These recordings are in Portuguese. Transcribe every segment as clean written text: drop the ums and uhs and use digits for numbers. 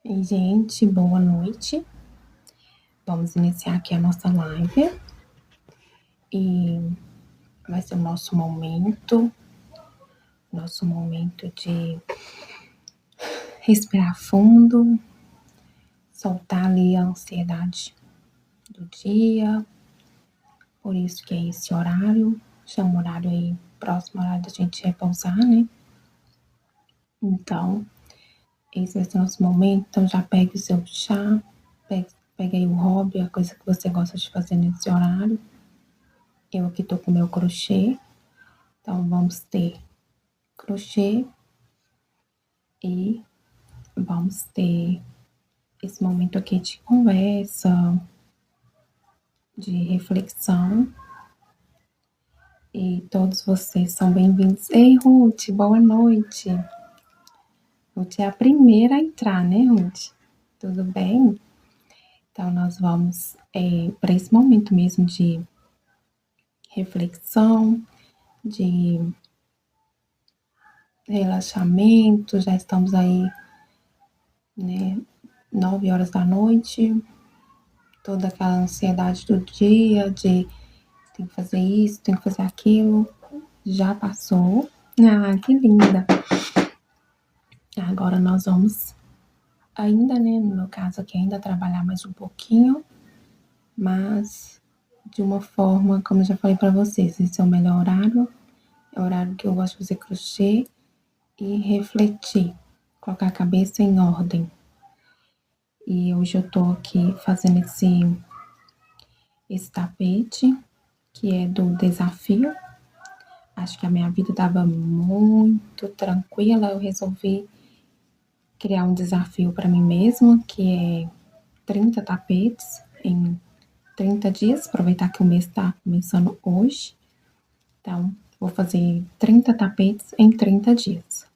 Ei, gente, boa noite. Vamos iniciar aqui a nossa live e vai ser o nosso momento de respirar fundo, soltar ali a ansiedade do dia. Por isso que é esse horário, chama o horário aí, próximo horário da gente repousar, né? Então, esse vai ser o nosso momento. Então já pegue o seu chá, pegue aí o hobby, a coisa que você gosta de fazer nesse horário. Eu aqui tô com o meu crochê, então vamos ter crochê e vamos ter esse momento aqui de conversa, de reflexão. E todos vocês são bem-vindos. Ei, Ruth, boa noite. Ruth é a primeira a entrar, né, Ruth? Tudo bem? Então, nós vamos para esse momento mesmo de reflexão, de relaxamento. Já estamos aí, né, 9 horas da noite. Toda aquela ansiedade do dia, de tem que fazer isso, tem que fazer aquilo, já passou. Ah, que linda! Agora nós vamos ainda, né, no meu caso aqui, ainda trabalhar mais um pouquinho, mas de uma forma, como eu já falei para vocês, esse é o melhor horário, é o horário que eu gosto de fazer crochê e refletir, colocar a cabeça em ordem. E hoje eu tô aqui fazendo esse tapete, que é do desafio. Acho que a minha vida estava muito tranquila, eu resolvi criar um desafio para mim mesma, que é 30 tapetes em 30 dias, aproveitar que o mês está começando hoje. Então, vou fazer 30 tapetes em 30 dias.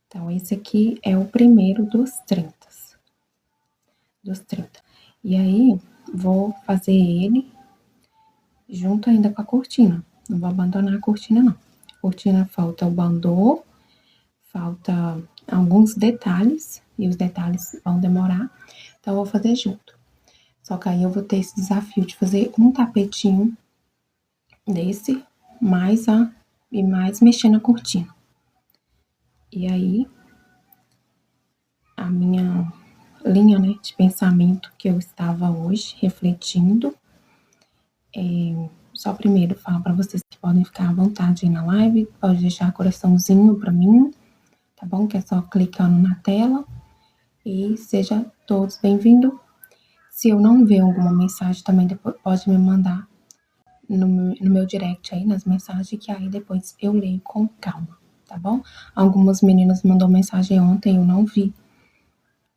Então, esse aqui é o primeiro dos 30. E aí, vou fazer ele junto ainda com a cortina. Não vou abandonar a cortina, não. A cortina falta o bandô, falta alguns detalhes, e os detalhes vão demorar, então eu vou fazer junto. Só que aí eu vou ter esse desafio de fazer um tapetinho desse, mais mexer na cortina. E aí, a minha linha, né, de pensamento que eu estava hoje refletindo, só primeiro falar para vocês que podem ficar à vontade aí na live, pode deixar coraçãozinho para mim, tá bom? Que é só clicando na tela. E seja todos bem-vindos. Se eu não ver alguma mensagem também, depois pode me mandar no meu direct aí, nas mensagens, que aí depois eu leio com calma, tá bom? Algumas meninas mandou mensagem ontem, eu não vi.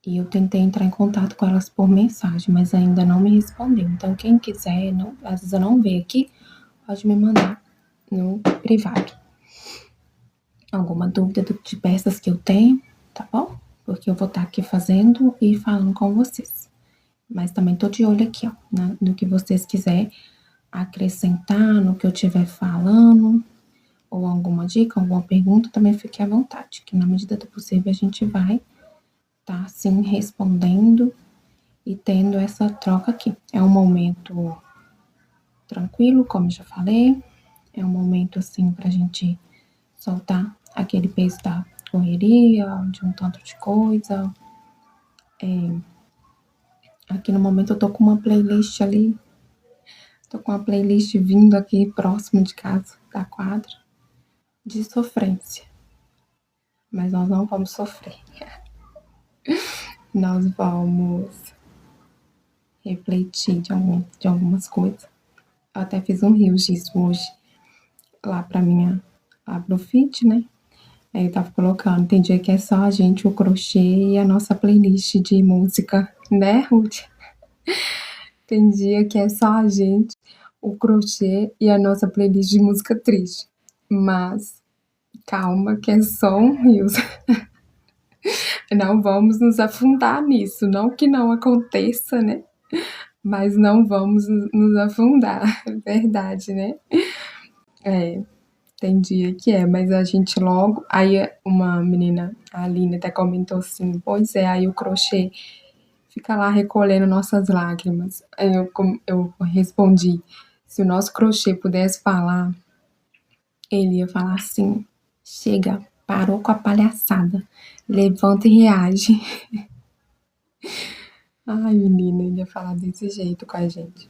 E eu tentei entrar em contato com elas por mensagem, mas ainda não me respondeu. Então, quem quiser, às vezes eu não ver aqui, pode me mandar no privado. Alguma dúvida de peças que eu tenho, tá bom? Porque eu vou estar aqui fazendo e falando com vocês. Mas também tô de olho aqui, ó, no que vocês quiserem acrescentar, no que eu estiver falando, ou alguma dica, alguma pergunta, também fique à vontade, que na medida do possível a gente vai tá, assim, respondendo e tendo essa troca aqui. É um momento tranquilo, como eu já falei, é um momento, assim, pra gente soltar aquele peso da correria, de um tanto de coisa. Aqui no momento eu tô com uma playlist ali, tô com uma playlist vindo aqui próximo de casa, da quadra, de sofrência. Mas nós não vamos sofrer. Nós vamos refletir de algumas coisas. Eu até fiz um rios disso hoje, lá pro feed, né? Aí eu tava colocando, tem dia que é só a gente, o crochê e a nossa playlist de música, né, Ruth? Tem dia que é só a gente, o crochê e a nossa playlist de música triste. Mas calma, que é só um rios. Não vamos nos afundar nisso, não que não aconteça, né? Mas não vamos nos afundar, é verdade, né? Tem dia que é, mas a gente logo. Aí uma menina, a Aline, até comentou assim: pois é, aí o crochê fica lá recolhendo nossas lágrimas. Aí eu respondi: se o nosso crochê pudesse falar, ele ia falar assim: chega, parou com a palhaçada, levanta e reage. Ai, menina, ele ia falar desse jeito com a gente.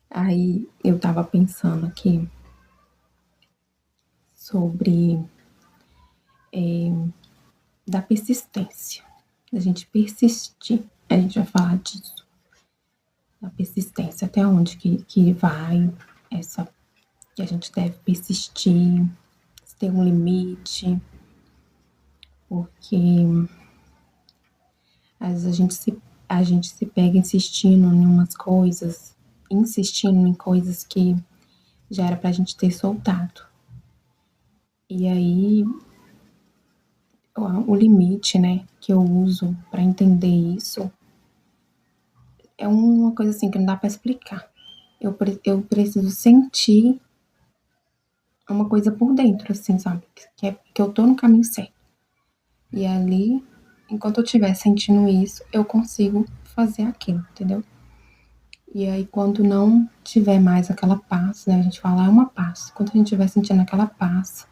Aí eu tava pensando aqui sobre da persistência, da gente persistir. A gente vai falar disso, da persistência, até onde que vai essa, que a gente deve persistir, se tem um limite, porque às vezes a gente se pega insistindo em umas coisas, insistindo em coisas que já era pra gente ter soltado. E aí, o limite, né, que eu uso para entender isso é uma coisa assim que não dá para explicar. Eu preciso sentir uma coisa por dentro, assim, sabe? Que eu tô no caminho certo. E ali, enquanto eu estiver sentindo isso, eu consigo fazer aquilo, entendeu? E aí, quando não tiver mais aquela paz, né? A gente fala, é uma paz. Quando a gente estiver sentindo aquela paz,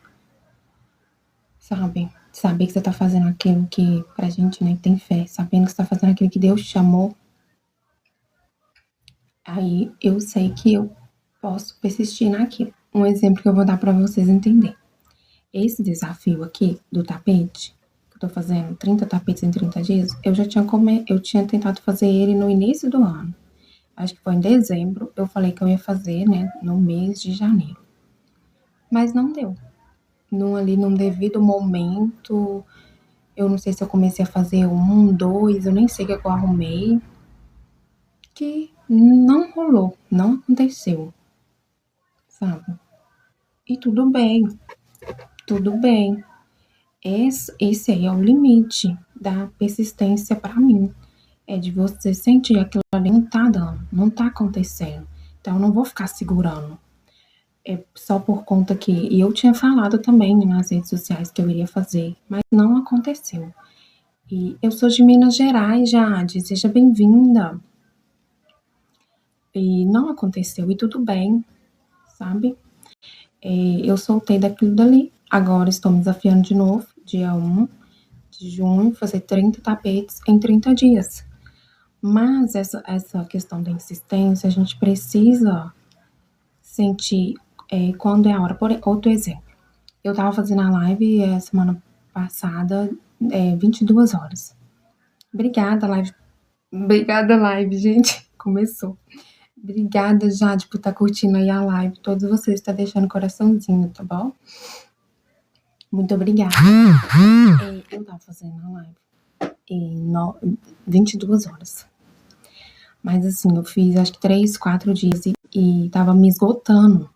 sabe? Saber que você tá fazendo aquilo que, pra gente, né, tem fé, sabendo que você tá fazendo aquilo que Deus te chamou, aí eu sei que eu posso persistir naquilo. Um exemplo que eu vou dar pra vocês entenderem. Esse desafio aqui do tapete, que eu tô fazendo 30 tapetes em 30 dias, eu tinha tentado fazer ele no início do ano. Acho que foi em dezembro, eu falei que eu ia fazer, né, no mês de janeiro. Mas não deu. Ali, num devido momento, eu não sei se eu comecei a fazer um, dois, eu nem sei o que eu arrumei, que não rolou, não aconteceu, sabe? E tudo bem. Esse aí é o limite da persistência pra mim. É de você sentir aquilo ali não tá dando, não tá acontecendo. Então eu não vou ficar segurando. É só por conta que. E eu tinha falado também nas redes sociais que eu iria fazer, mas não aconteceu. E eu sou de Minas Gerais, Jade, seja bem-vinda. E não aconteceu, e tudo bem, sabe? Eu soltei daquilo dali. Agora estou me desafiando de novo, dia 1 de junho, fazer 30 tapetes em 30 dias. Mas essa questão da insistência, a gente precisa sentir quando é a hora. Por outro exemplo, eu tava fazendo a live semana passada, 22 horas. Obrigada, live. Obrigada, live, gente. Começou. Obrigada, Jade, por estar curtindo aí a live. Todos vocês estão deixando coraçãozinho, tá bom? Muito obrigada. Eu tava fazendo a live em 22 horas. Mas assim, eu fiz acho que 3, 4 dias e tava me esgotando.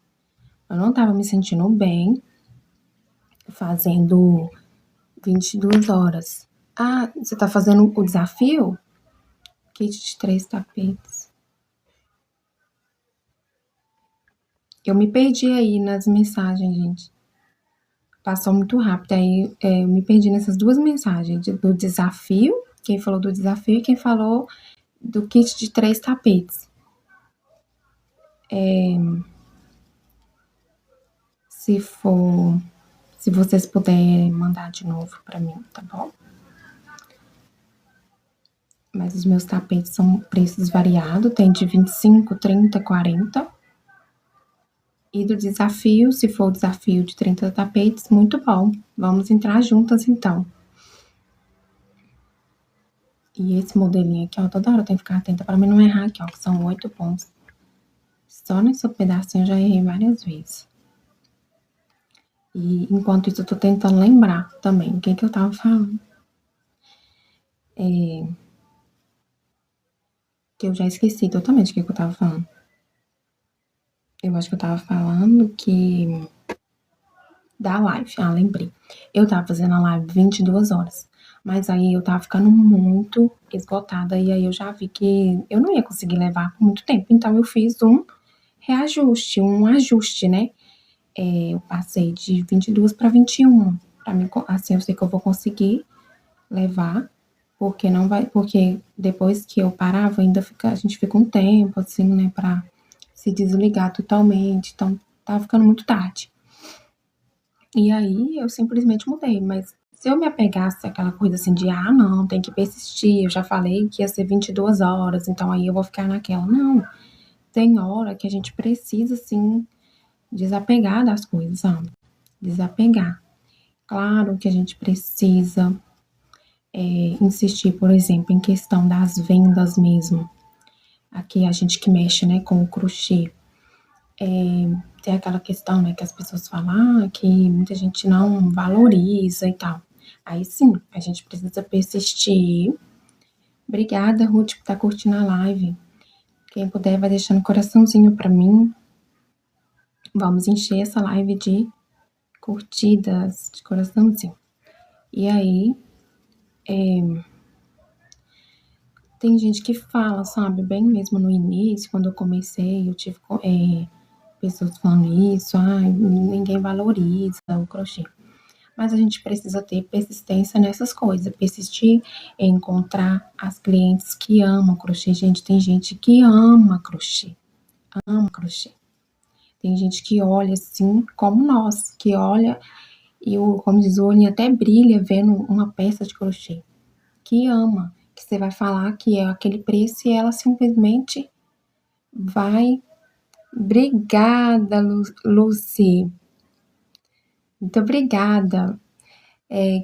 Eu não tava me sentindo bem fazendo 22 horas. Ah, você tá fazendo o desafio? Kit de 3 tapetes. Eu me perdi aí nas mensagens, gente. Passou muito rápido. Aí eu me perdi nessas duas mensagens do desafio. Quem falou do desafio e quem falou do kit de 3 tapetes. Se vocês puderem mandar de novo pra mim, tá bom? Mas os meus tapetes são preços variados, tem de 25, 30, 40. E do desafio, se for o desafio de 30 tapetes, muito bom. Vamos entrar juntas então. E esse modelinho aqui, ó, toda hora eu tenho que ficar atenta pra mim não errar aqui, ó, que são 8 pontos. Só nesse pedacinho eu já errei várias vezes. E enquanto isso eu tô tentando lembrar também o que eu tava falando. Que eu já esqueci totalmente o que eu tava falando. Eu acho que eu tava falando que... da live. Ah, lembrei. Eu tava fazendo a live 22 horas. Mas aí eu tava ficando muito esgotada. E aí eu já vi que eu não ia conseguir levar por muito tempo. Então eu fiz um reajuste, um ajuste, né? eu passei de 22 para 21. Para mim, assim, eu sei que eu vou conseguir levar, porque depois que eu parava, a gente fica um tempo, assim, né, para se desligar totalmente, então tava ficando muito tarde. E aí eu simplesmente mudei, mas se eu me apegasse àquela coisa assim de, não, tem que persistir, eu já falei que ia ser 22 horas, então aí eu vou ficar naquela. Não, tem hora que a gente precisa, assim, desapegar das coisas, sabe? Desapegar. Claro que a gente precisa insistir, por exemplo, em questão das vendas mesmo. Aqui a gente que mexe, né, com o crochê. Tem aquela questão, né, que as pessoas falam que muita gente não valoriza e tal. Aí sim, a gente precisa persistir. Obrigada, Ruth, por estar curtindo a live. Quem puder vai deixando coraçãozinho para mim. Vamos encher essa live de curtidas, de coraçãozinho. E aí, tem gente que fala, sabe, bem mesmo no início, quando eu comecei, eu tive pessoas falando isso, ninguém valoriza o crochê. Mas a gente precisa ter persistência nessas coisas, persistir em encontrar as clientes que amam crochê. Gente, tem gente que ama crochê, ama crochê. Tem gente que olha assim, como nós, que olha e, como diz, o olhinho até brilha vendo uma peça de crochê. Que ama, que você vai falar que é aquele preço e ela simplesmente vai. Obrigada, Lucy. Muito obrigada.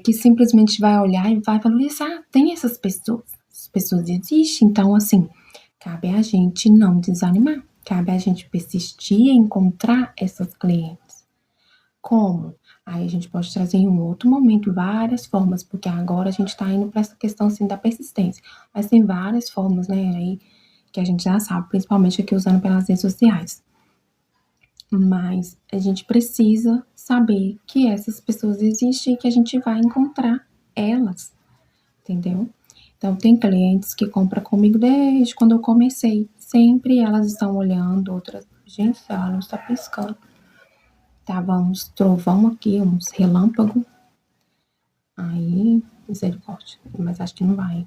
Que simplesmente vai olhar e vai valorizar. Tem essas pessoas. As pessoas existem. Então, assim, cabe a gente não desanimar. Cabe a gente persistir em encontrar essas clientes. Como? Aí a gente pode trazer em um outro momento várias formas, porque agora a gente está indo para essa questão assim da persistência. Mas tem várias formas, né, aí que a gente já sabe, principalmente aqui usando pelas redes sociais. Mas a gente precisa saber que essas pessoas existem e que a gente vai encontrar elas, entendeu? Então, tem clientes que compram comigo desde quando eu comecei. Sempre elas estão olhando, outras. Gente, a luz está piscando. Tava uns trovão aqui, uns relâmpagos. Aí, misericórdia. Mas acho que não vai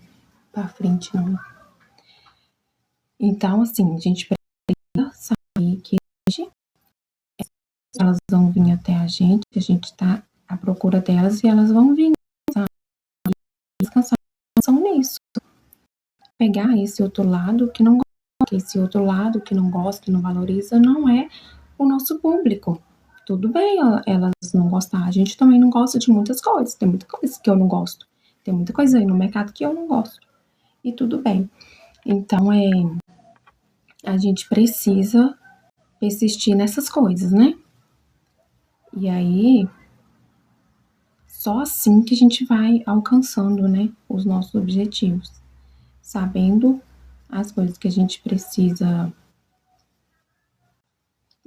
pra frente, não. Então, assim, a gente precisa saber que elas vão vir até a gente tá à procura delas e elas vão vir, sabe? E descansar nisso. Pegar esse outro lado que não gosta, esse outro lado que não gosta, que não valoriza, não é o nosso público. Tudo bem elas não gostar, a gente também não gosta de muitas coisas, tem muita coisa que eu não gosto, tem muita coisa aí no mercado que eu não gosto, e tudo bem. Então, a gente precisa persistir nessas coisas, né? E aí, só assim que a gente vai alcançando, né, os nossos objetivos, sabendo as coisas que a gente precisa,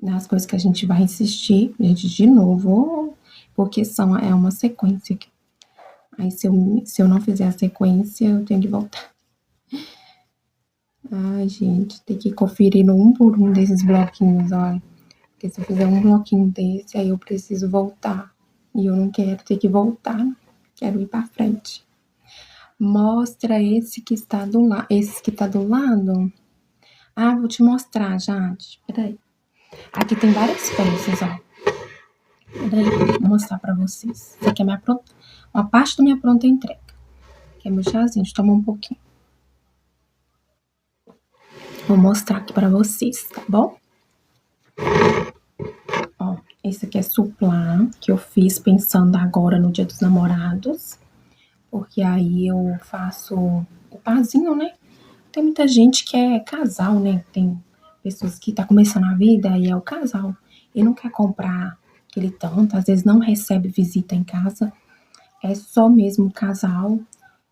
nas coisas que a gente vai insistir, gente, de novo, porque é uma sequência aqui. Aí, se eu não fizer a sequência, eu tenho que voltar. Ai, gente, tem que conferir no um por um desses bloquinhos, olha. Porque se eu fizer um bloquinho desse, aí eu preciso voltar. E eu não quero ter que voltar, quero ir pra frente. Mostra esse que está do lado. Esse que tá do lado. Vou te mostrar, Jade. Peraí. Aqui tem várias peças, ó. Peraí, vou mostrar pra vocês. Isso aqui é uma parte da minha pronta entrega. Que é meu chazinho, deixa eu tomar um pouquinho. Vou mostrar aqui pra vocês, tá bom? Ó, esse aqui é suplá, que eu fiz pensando agora no Dia dos Namorados. Porque aí eu faço o parzinho, né? Tem muita gente que é casal, né? Tem pessoas que tá começando a vida e é o casal. E não quer comprar aquele tanto, às vezes não recebe visita em casa. É só mesmo casal.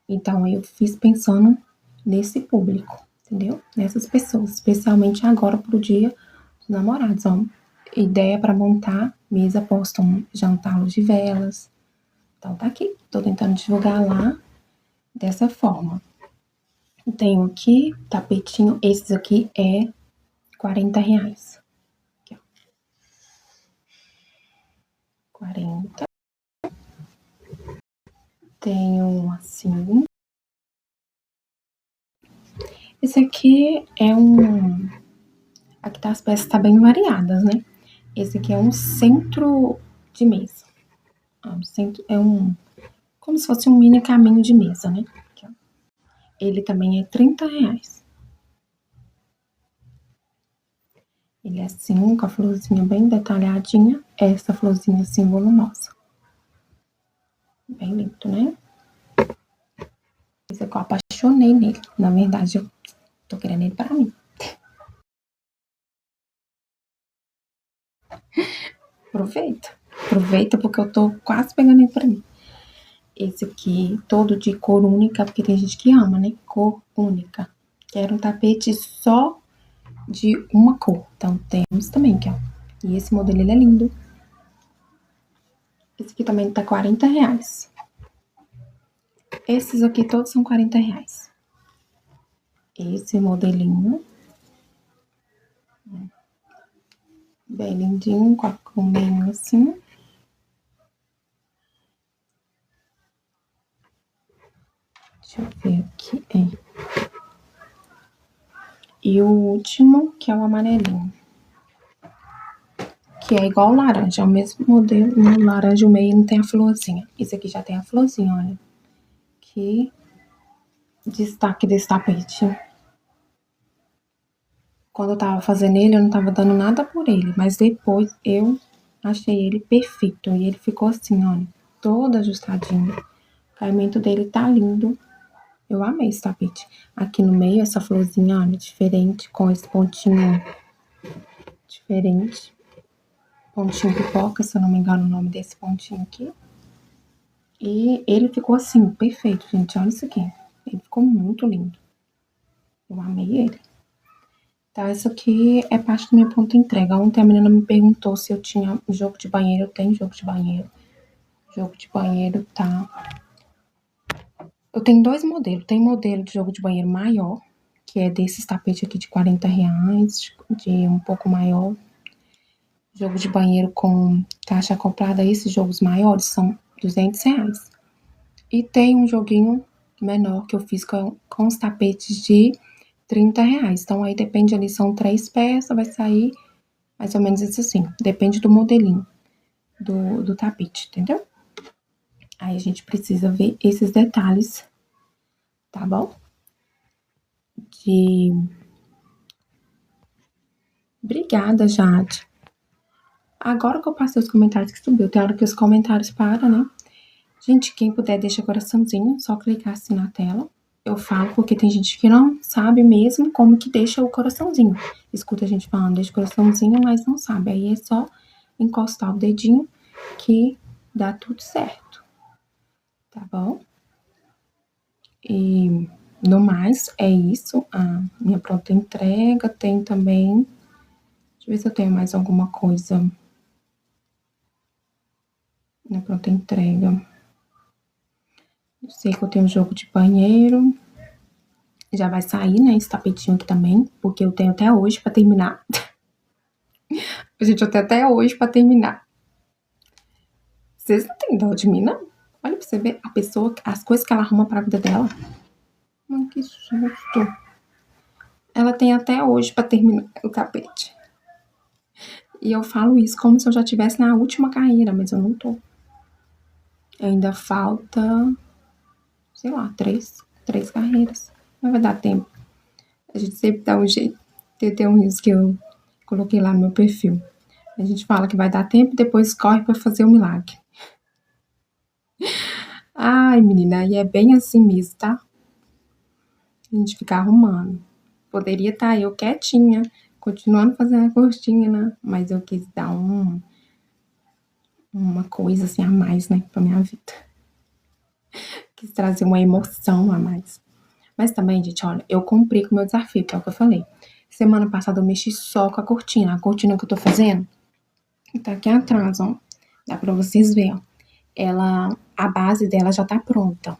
Então eu fiz pensando nesse público, entendeu? Nessas pessoas, especialmente agora pro Dia dos Namorados. Ó, ideia para montar mesa posta um jantar luz de velas. Então tá aqui, tô tentando divulgar lá dessa forma. Tenho aqui tapetinho, esses aqui é R$40. Aqui, ó. 40. Tem um assim. Esse aqui é um... Aqui tá, as peças tá bem variadas, né? Esse aqui é um centro de mesa. É um... Como se fosse um mini caminho de mesa, né? Aqui, ó. Ele também é R$30. Ele é assim, com a florzinha bem detalhadinha. Essa florzinha assim, volumosa. Bem lindo, né? Esse aqui eu apaixonei nele. Na verdade, eu tô querendo ele pra mim. Aproveita porque eu tô quase pegando ele pra mim. Esse aqui, todo de cor única, porque tem gente que ama, né? Cor única. Quero um tapete só de uma cor. Então, temos também aqui, ó. E esse modelo, ele é lindo. Esse aqui também tá R$40. Esses aqui todos são R$40. Esse modelinho. Bem lindinho, com o meio assim. Deixa eu ver aqui. E o último, que é o amarelinho. Que é igual o laranja, é o mesmo modelo. No laranja, o meio não tem a florzinha. Esse aqui já tem a florzinha, olha. Que destaque desse tapete. Quando eu tava fazendo ele, eu não tava dando nada por ele. Mas depois eu achei ele perfeito. E ele ficou assim, olha. Todo ajustadinho. O caimento dele tá lindo. Eu amei esse tapete. Aqui no meio, essa florzinha, olha, diferente. Com esse pontinho diferente. Pontinho pipoca, se eu não me engano o nome desse pontinho aqui. E ele ficou assim, perfeito, gente. Olha isso aqui. Ele ficou muito lindo. Eu amei ele. Tá, isso aqui é parte do meu ponto de entrega. Ontem a menina me perguntou se eu tinha jogo de banheiro. Eu tenho jogo de banheiro. Jogo de banheiro, tá. Eu tenho dois modelos. Tem modelo de jogo de banheiro maior, que é desses tapetes aqui de R$40, de um pouco maior. Jogo de banheiro com caixa acoplada. Esses jogos maiores são R$200. E tem um joguinho menor que eu fiz com os tapetes de R$30. Então, aí depende ali, são 3 peças, vai sair mais ou menos isso assim. Depende do modelinho do tapete, entendeu? Aí a gente precisa ver esses detalhes, tá bom? Obrigada, Jade. Agora que eu passei os comentários que subiu, tem hora que os comentários param, né? Gente, quem puder, deixa coraçãozinho, só clicar assim na tela. Eu falo porque tem gente que não sabe mesmo como que deixa o coraçãozinho. Escuta a gente falando, deixa o coraçãozinho, mas não sabe. Aí é só encostar o dedinho que dá tudo certo. Tá bom? E no mais, é isso. A minha pronta entrega tem também... Deixa eu ver se eu tenho mais alguma coisa na pronta entrega. Eu sei que eu tenho um jogo de banheiro. Já vai sair, né, esse tapetinho aqui também, porque eu tenho até hoje pra terminar. Gente, eu tenho até hoje pra terminar. Vocês não têm dó de mim, não? Olha pra você ver a pessoa, as coisas que ela arruma pra vida dela. Que susto. Ela tem até hoje pra terminar o tapete. E eu falo isso como se eu já estivesse na última carreira, mas eu não tô. Ainda falta, sei lá, três carreiras. Não vai dar tempo. A gente sempre dá um jeito. Tem um risco que eu coloquei lá no meu perfil. A gente fala que vai dar tempo e depois corre pra fazer o milagre. Ai, menina, aí é bem assim mesmo, tá? A gente fica arrumando. Poderia estar eu quietinha, continuando fazendo a cortina, mas eu quis dar uma coisa assim a mais, né, pra minha vida. Quis trazer uma emoção a mais. Mas também, gente, olha, eu cumpri com o meu desafio, que é o que eu falei. Semana passada eu mexi só com a cortina. A cortina que eu tô fazendo tá aqui atrás, ó. Dá pra vocês verem, ó. A base dela já tá pronta.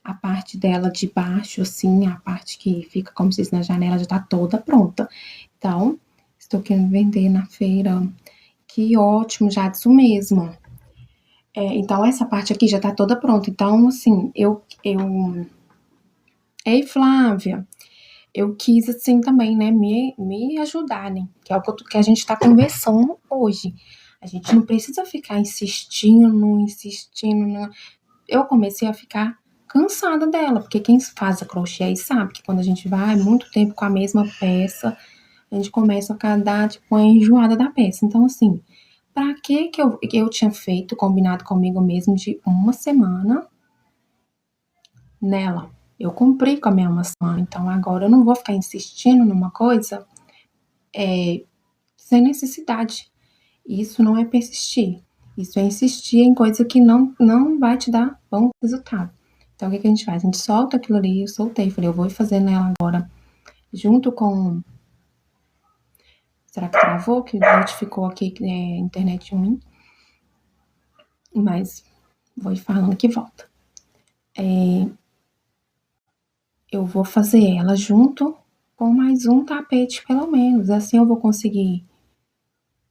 A parte dela de baixo, assim, a parte que fica como se fosse na janela, já tá toda pronta. Então, estou querendo vender na feira. Que ótimo, já disso mesmo. Então essa parte aqui já tá toda pronta. Então, assim, Ei, Flávia, eu quis, assim, também, né, me ajudarem, que é o que a gente tá conversando hoje. A gente não precisa ficar insistindo. Eu comecei a ficar cansada dela, porque quem faz a crochê aí sabe que quando a gente vai muito tempo com a mesma peça, a gente começa a dar, tipo, uma enjoada da peça. Então, assim, pra que eu tinha feito, combinado comigo mesmo, de uma semana nela? Eu cumpri com a minha uma semana, então agora eu não vou ficar insistindo numa coisa sem necessidade. Isso não é persistir. Isso é insistir em coisa que não vai te dar bom resultado. Então, o que a gente faz? A gente solta aquilo ali, eu soltei, falei, eu vou fazer nela agora, junto com. Será que travou? Que notificou aqui que é internet ruim. Mas vou ir falando que volta. Eu vou fazer ela junto com mais um tapete, pelo menos. Assim eu vou conseguir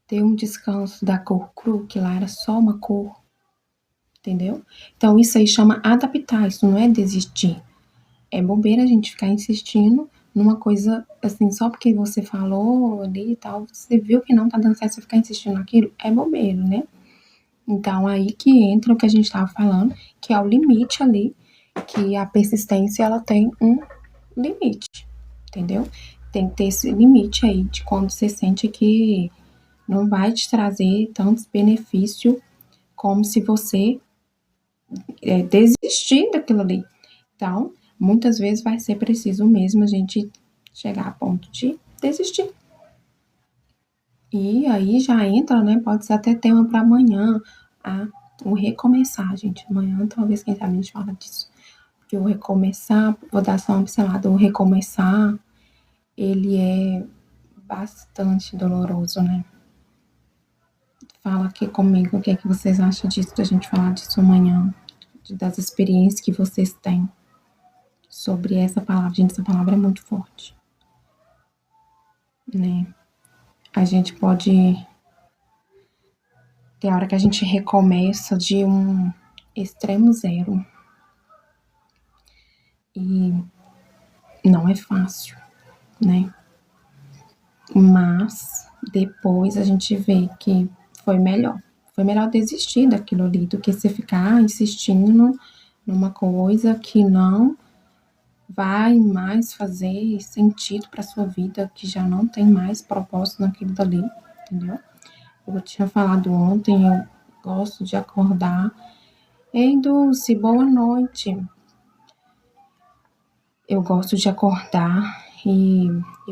ter um descanso da cor cru, que lá era só uma cor, entendeu? Então isso aí chama adaptar, isso não é desistir. É bobeira a gente ficar insistindo numa coisa assim, só porque você falou ali e tal, você viu que não tá dando certo, você ficar insistindo naquilo, é bobeira, né? Então aí que entra o que a gente tava falando, que é o limite ali, que a persistência ela tem um limite, entendeu? Tem que ter esse limite aí de quando você sente que não vai te trazer tantos benefícios como se você desistir daquilo ali. Então, muitas vezes vai ser preciso mesmo a gente chegar a ponto de desistir. E aí já entra, né? Pode ser até tema para amanhã, o recomeçar, gente. Amanhã, talvez, quem sabe a gente fala disso. Que o recomeçar, vou dar só uma pincelada, o recomeçar, ele é bastante doloroso, né? Fala aqui comigo o que é que vocês acham disso, da gente falar disso amanhã, das experiências que vocês têm sobre essa palavra. Gente, essa palavra é muito forte, né? A gente pode ter a hora que a gente recomeça de um extremo zero e não é fácil, né? Mas depois a gente vê que foi melhor. Foi melhor desistir daquilo ali do que você ficar insistindo numa coisa que não vai mais fazer sentido para sua vida, que já não tem mais propósito naquilo dali, entendeu? Eu tinha falado ontem, eu gosto de acordar. Ei, Dulce, boa noite. Eu gosto de acordar e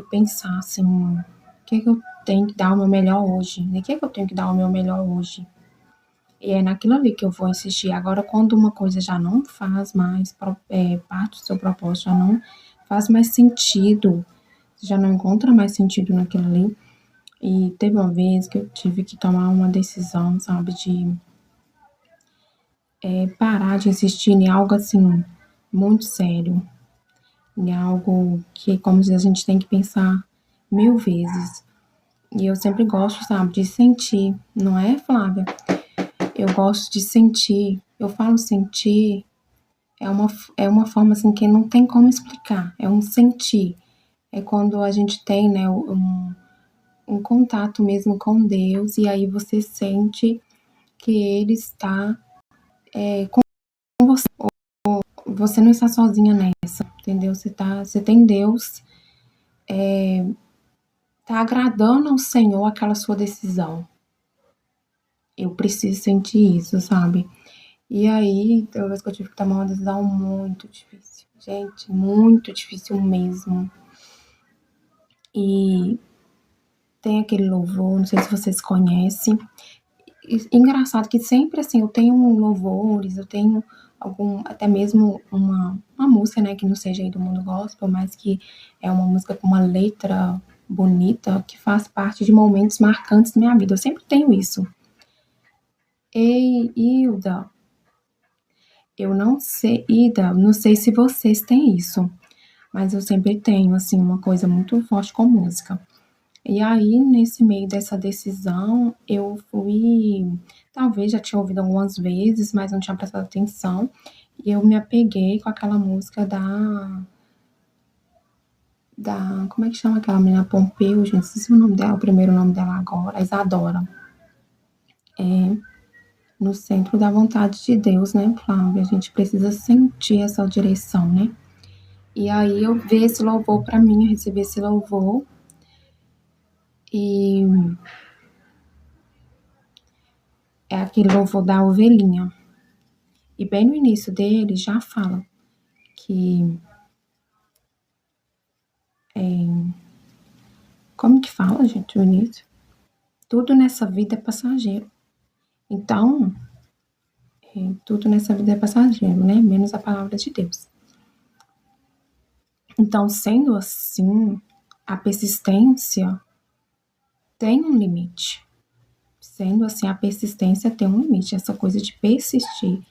pensar assim, o que eu tenho que dar o meu melhor hoje? O que eu tenho que dar o meu melhor hoje? E é naquilo ali que eu vou insistir. Agora, quando uma coisa já não faz mais parte do seu propósito, já não faz mais sentido, você já não encontra mais sentido naquilo ali. E teve uma vez que eu tive que tomar uma decisão, sabe, de parar de insistir em algo assim, muito sério, em algo que, como diz, a gente tem que pensar 1000 vezes. E eu sempre gosto, sabe, de sentir, não é, Flávia? Eu gosto de sentir. Eu falo sentir, é uma forma assim que não tem como explicar. É um sentir. É quando a gente tem, né, um contato mesmo com Deus e aí você sente que Ele está com você. Você não está sozinha nessa, entendeu? Você tem Deus, tá agradando ao Senhor aquela sua decisão. Eu preciso sentir isso, sabe? E aí, tem uma vez que eu tive que tomar uma decisão muito difícil. Gente, muito difícil mesmo. E tem aquele louvor, não sei se vocês conhecem. E, engraçado que sempre assim, eu tenho louvores, eu tenho até mesmo uma música, né, que não seja aí do mundo gospel, mas que é uma música com uma letra bonita, que faz parte de momentos marcantes da minha vida. Eu sempre tenho isso. Ei, Hilda, eu não sei, Ida, não sei se vocês têm isso, mas eu sempre tenho, assim, uma coisa muito forte com música. E aí, nesse meio dessa decisão, eu fui talvez já tinha ouvido algumas vezes, mas não tinha prestado atenção, e eu me apeguei com aquela música da como é que chama aquela menina Pompeu, gente, esqueci o nome dela, o primeiro nome dela agora, a Isadora. No centro da vontade de Deus, né, Flávia? A gente precisa sentir essa direção, né? E aí eu vi esse louvor para mim, eu recebi esse louvor e é aquele louvor da ovelhinha. E bem no início dele já fala que como que fala, gente, o início? Tudo nessa vida é passageiro. Então, tudo nessa vida é passageiro, né? Menos a palavra de Deus. Então, sendo assim, a persistência tem um limite. Sendo assim, a persistência tem um limite. Essa coisa de persistir,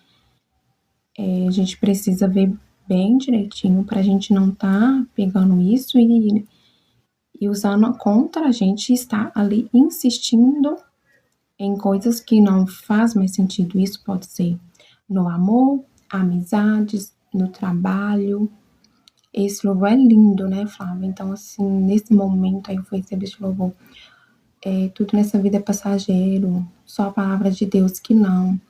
a gente precisa ver bem direitinho para a gente não tá pegando isso e usando contra a gente estar ali insistindo em coisas que não faz mais sentido. Isso pode ser no amor, amizades, no trabalho. Esse louvor é lindo, né, Flávia? Então, assim, nesse momento aí eu fui receber esse louvor. Tudo nessa vida é passageiro, só a palavra de Deus que não.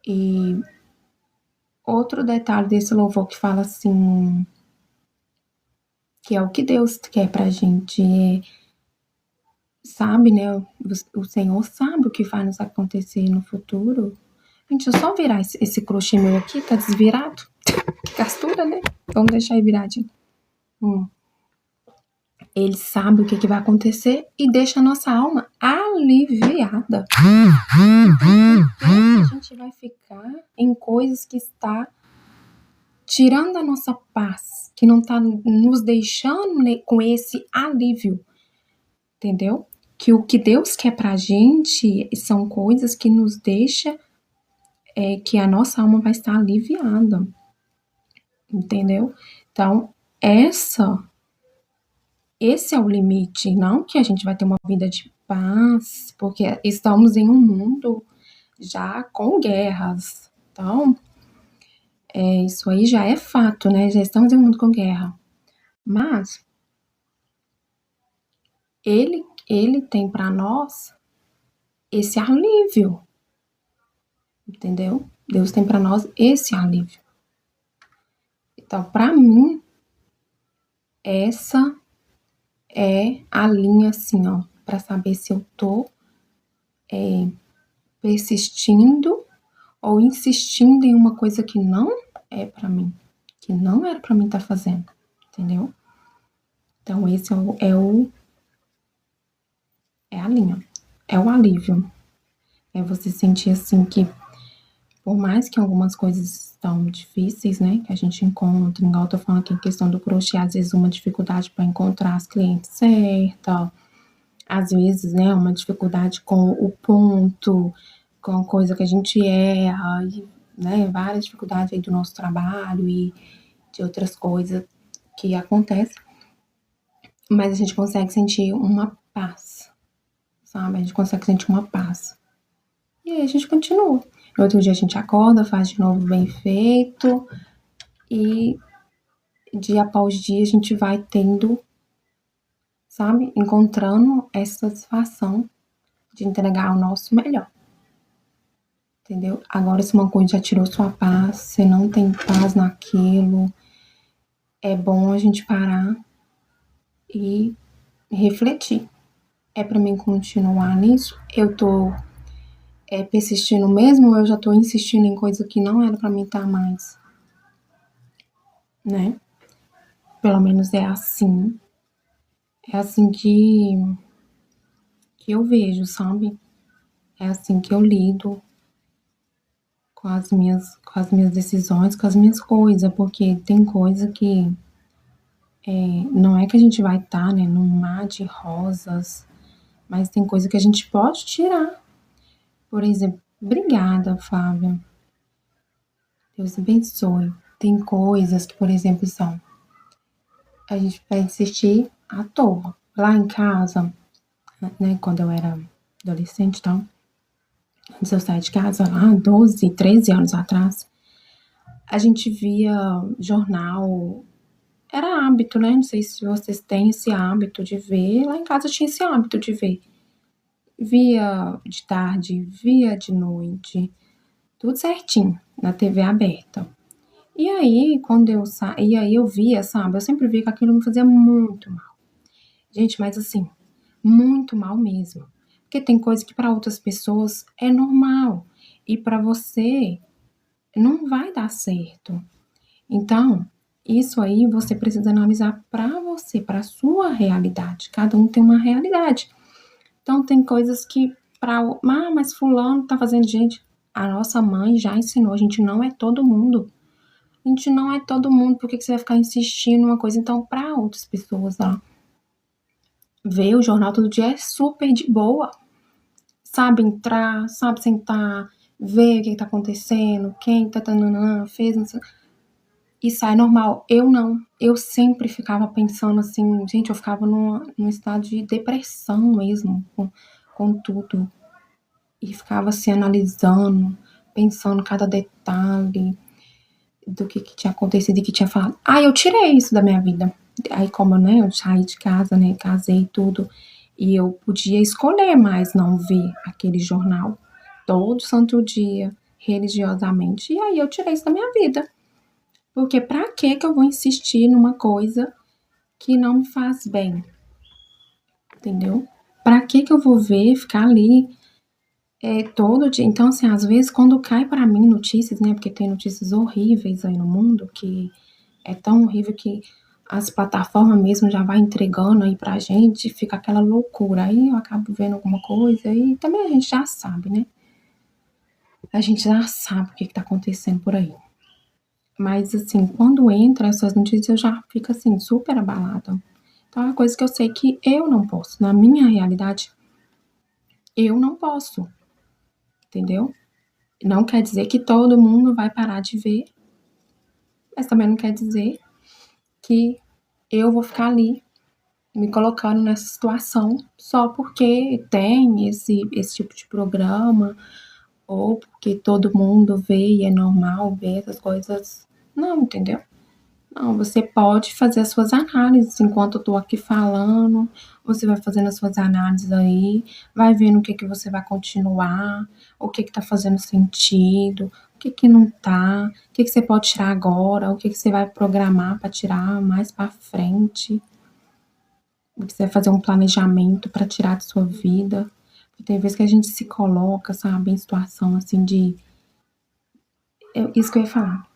E outro detalhe desse louvor que fala assim, que é o que Deus quer pra gente, sabe, né? O Senhor sabe o que vai nos acontecer no futuro. Gente, deixa eu só virar esse crochê meu aqui, tá desvirado. Que gastura, né? Vamos deixar aí viradinho. Ele sabe o que vai acontecer e deixa a nossa alma aliviada. Então, a gente vai ficar em coisas que está tirando a nossa paz, que não está nos deixando com esse alívio, entendeu? Que o que Deus quer pra gente são coisas que nos deixa, que a nossa alma vai estar aliviada, entendeu? Então, esse é o limite, não que a gente vai ter uma vida de paz, porque estamos em um mundo já com guerras. Então, isso aí já é fato, né? Já estamos em um mundo com guerra. Mas ele tem para nós esse alívio, entendeu? Deus tem para nós esse alívio. Então, para mim, essa é a linha assim, ó, para saber se eu tô persistindo ou insistindo em uma coisa que não é para mim, que não era para mim estar fazendo, entendeu? Então esse é a linha, é o alívio, é você sentir assim que por mais que algumas coisas estão difíceis, né, que a gente encontra, igual eu tô falando aqui em questão do crochê, às vezes uma dificuldade para encontrar as clientes certas, às vezes, né, uma dificuldade com o ponto, com coisa que a gente erra, e, né, várias dificuldades aí do nosso trabalho e de outras coisas que acontecem, mas a gente consegue sentir uma paz, sabe? A gente consegue sentir uma paz. E aí a gente continua. No outro dia a gente acorda, faz de novo bem feito e dia após dia a gente vai tendo, sabe? Encontrando essa satisfação de entregar o nosso melhor. Entendeu? Agora, se uma coisa já tirou sua paz, você não tem paz naquilo, é bom a gente parar e refletir. É para mim continuar nisso? Eu tô persistindo mesmo ou eu já tô insistindo em coisa que não era para mim estar mais, né? Pelo menos é assim. É assim que eu vejo, sabe? É assim que eu lido com as minhas decisões, com as minhas coisas, porque tem coisa que não é que a gente vai estar, né, num mar de rosas, mas tem coisa que a gente pode tirar. Por exemplo, obrigada, Flávia. Deus abençoe. Tem coisas que, por exemplo, são a gente vai insistir à toa. Lá em casa, né, quando eu era adolescente e tal, antes de eu sair de casa, lá 12, 13 anos atrás, a gente via jornal. Era hábito, né? Não sei se vocês têm esse hábito de ver. Lá em casa eu tinha esse hábito de ver. Via de tarde, via de noite, tudo certinho, na TV aberta. E aí, quando eu saía, aí eu via, sabe? Eu sempre via que aquilo me fazia muito mal. Gente, mas assim, muito mal mesmo. Porque tem coisa que para outras pessoas é normal e para você não vai dar certo. Então, isso aí você precisa analisar para você, para sua realidade. Cada um tem uma realidade. Então, tem coisas que mas fulano tá fazendo, gente, a nossa mãe já ensinou, a gente não é todo mundo. A gente não é todo mundo, por que você vai ficar insistindo numa coisa? Então, para outras pessoas lá, ver o jornal todo dia é super de boa. Sabe entrar, sabe sentar, ver o que tá acontecendo, quem tá fez, não sei. Isso é normal. Eu não. Eu sempre ficava pensando assim, gente, eu ficava num estado de depressão mesmo, com tudo. E ficava assim, analisando, pensando cada detalhe do que tinha acontecido e que tinha falado. Eu tirei isso da minha vida. Aí, como, né, eu saí de casa, né, casei e tudo, e eu podia escolher mais não ver aquele jornal todo santo dia, religiosamente. E aí eu tirei isso da minha vida. Porque pra que eu vou insistir numa coisa que não me faz bem? Entendeu? Pra que eu vou ver, ficar ali todo dia? Então, assim, às vezes quando cai pra mim notícias, né? Porque tem notícias horríveis aí no mundo, que é tão horrível que as plataformas mesmo já vai entregando aí pra gente, fica aquela loucura. Aí eu acabo vendo alguma coisa e também a gente já sabe, né? A gente já sabe o que tá acontecendo por aí. Mas, assim, quando entra essas notícias, eu já fico, assim, super abalada. Então, é uma coisa que eu sei que eu não posso. Na minha realidade, eu não posso, entendeu? Não quer dizer que todo mundo vai parar de ver, mas também não quer dizer que eu vou ficar ali me colocando nessa situação só porque tem esse tipo de programa ou porque todo mundo vê e é normal ver essas coisas. Não, entendeu? Não, você pode fazer as suas análises enquanto eu tô aqui falando, você vai fazendo as suas análises aí, vai vendo o que que você vai continuar, o que que tá fazendo sentido, o que que não tá, o que que você pode tirar agora, o que que você vai programar para tirar mais para frente. Você vai fazer um planejamento para tirar de sua vida. Tem vezes que a gente se coloca, sabe, em situação assim de. Isso que eu ia falar.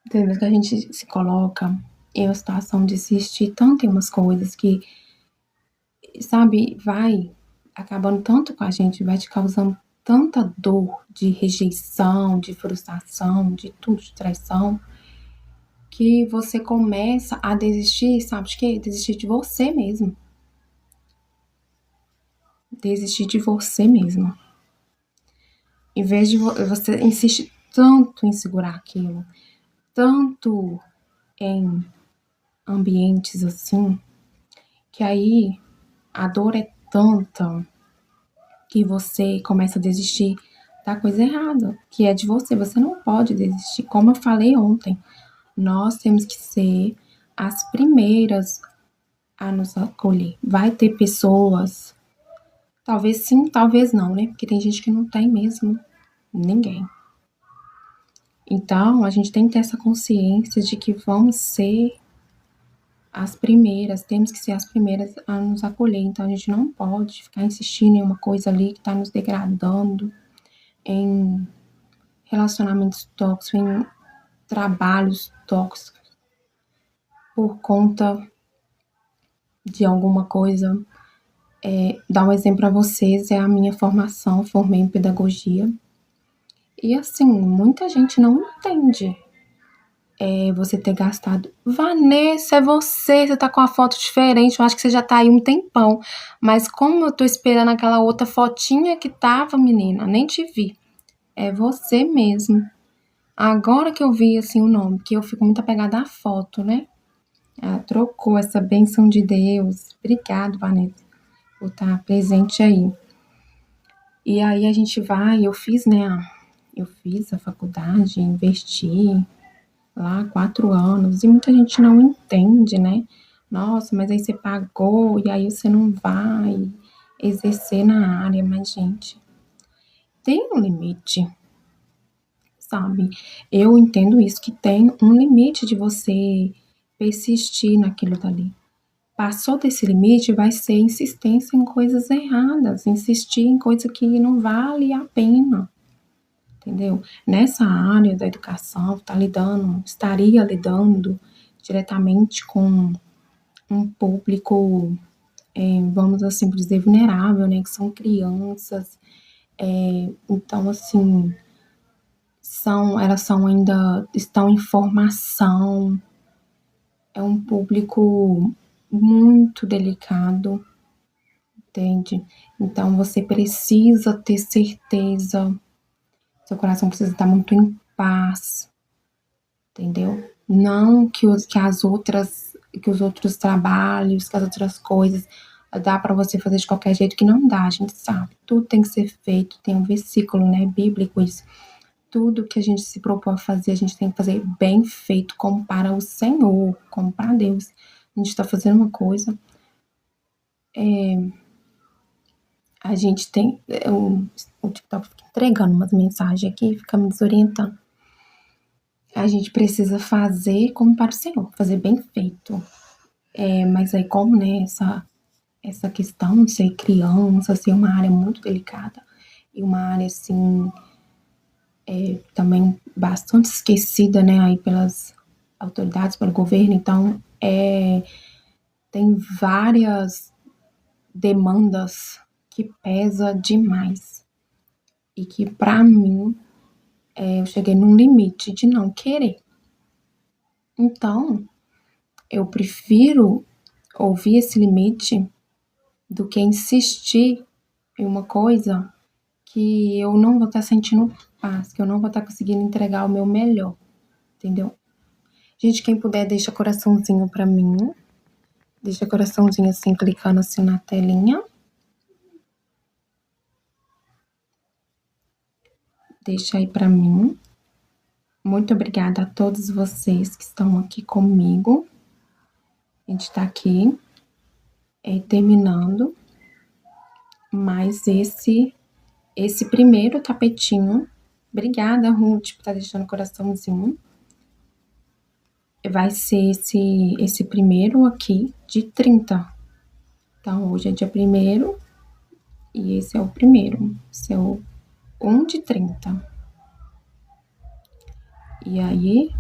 Tem vezes que a gente se coloca em uma situação de assistir tanto em umas coisas que, sabe, vai acabando tanto com a gente, vai te causando tanta dor de rejeição, de frustração, de tudo, de traição, que você começa a desistir, sabe de quê? Desistir de você mesmo. Desistir de você mesmo. Em vez de você insiste tanto em segurar aquilo, tanto em ambientes assim, que aí a dor é tanta que você começa a desistir da coisa errada, que é de você. Você não pode desistir. Como eu falei ontem, nós temos que ser as primeiras a nos acolher. Vai ter pessoas, talvez sim, talvez não, né? Porque tem gente que não tem mesmo ninguém. Então, a gente tem que ter essa consciência de que vamos ser as primeiras, temos que ser as primeiras a nos acolher. Então, a gente não pode ficar insistindo em uma coisa ali que está nos degradando, em relacionamentos tóxicos, em trabalhos tóxicos, por conta de alguma coisa. Dar um exemplo para vocês, é a minha formação, formei em pedagogia. E assim, muita gente não entende você ter gastado. Vanessa, é você tá com a foto diferente, eu acho que você já tá aí um tempão. Mas como eu tô esperando aquela outra fotinha que tava, menina, nem te vi. É você mesmo. Agora que eu vi, assim, o nome, porque eu fico muito apegada à foto, né? Ela trocou essa bênção de Deus. Obrigado, Vanessa, por estar presente aí. E aí a gente vai, eu fiz a faculdade, investi lá 4 anos, e muita gente não entende, né? Nossa, mas aí você pagou, e aí você não vai exercer na área. Mas, gente, tem um limite, sabe? Eu entendo isso, que tem um limite de você persistir naquilo dali. Passou desse limite, vai ser insistência em coisas erradas, insistir em coisa que não vale a pena, entendeu? Nessa área da educação, estaria lidando diretamente com um público, vamos assim dizer, vulnerável, né? Que são crianças. Então, assim, elas ainda estão em formação, é um público muito delicado, entende? Então você precisa ter certeza, seu coração precisa estar muito em paz, entendeu? Não que os outros trabalhos, que as outras coisas dá para você fazer de qualquer jeito, que não dá, a gente sabe. Tudo tem que ser feito, tem um versículo, né, bíblico isso. Tudo que a gente se propõe a fazer, a gente tem que fazer bem feito, como para o Senhor, como para Deus. A gente está fazendo uma coisa, a gente tem. O TikTok fica entregando umas mensagens aqui, fica me desorientando. A gente precisa fazer como para o Senhor, fazer bem feito. Mas aí, como, né, essa questão de ser criança, ser uma área muito delicada e uma área, assim, também bastante esquecida, né, aí pelas autoridades, pelo governo. Então, tem várias demandas que pesa demais e que, para mim, eu cheguei num limite de não querer. Então, eu prefiro ouvir esse limite do que insistir em uma coisa que eu não vou estar sentindo paz, que eu não vou estar conseguindo entregar o meu melhor, entendeu? Gente, quem puder, deixa coraçãozinho pra mim. Deixa coraçãozinho assim, clicando assim na telinha. Deixa aí pra mim. Muito obrigada a todos vocês que estão aqui comigo. A gente tá aqui terminando mais esse primeiro tapetinho. Obrigada, Ruth, por estar deixando coraçãozinho. Vai ser esse primeiro aqui de 30. Então, hoje é dia 1º e esse é o primeiro. Esse é o 1 de 30. E aí,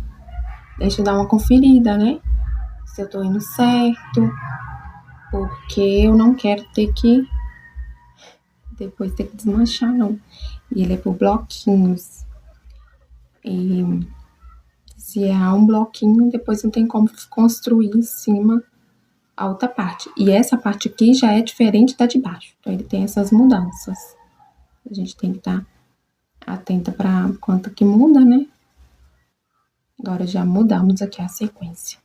deixa eu dar uma conferida, né? Se eu tô indo certo, porque eu não quero ter que depois ter que desmanchar, não. E ele é por bloquinhos. E se errar um bloquinho, depois não tem como construir em cima a outra parte. E essa parte aqui já é diferente da de baixo. Então, ele tem essas mudanças. A gente tem que estar atenta para quanto que muda, né? Agora já mudamos aqui a sequência.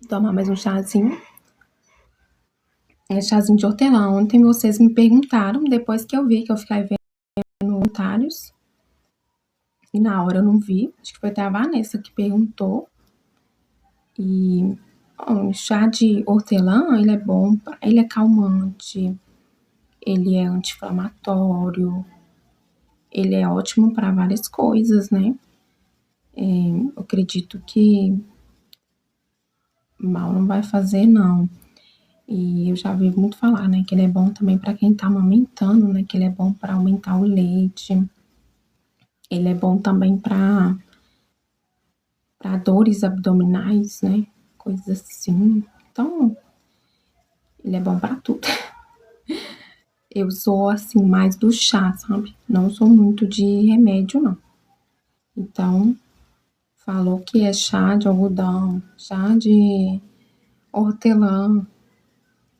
Tomar mais um chazinho. É chazinho de hortelã. Ontem vocês me perguntaram, depois que eu vi que eu fiquei vendo comentários. E na hora eu não vi. Acho que foi até a Vanessa que perguntou. E o chá de hortelã, ele é bom, ele é calmante, ele é anti-inflamatório, ele é ótimo para várias coisas, né? Eu acredito que mal não vai fazer, não. E eu já ouvi muito falar, né, que ele é bom também para quem tá amamentando, né, que ele é bom para aumentar o leite. Ele é bom também para dores abdominais, né, coisas assim. Então, ele é bom para tudo. Eu sou, assim, mais do chá, sabe? Não sou muito de remédio, não. Então, falou que é chá de algodão, chá de hortelã,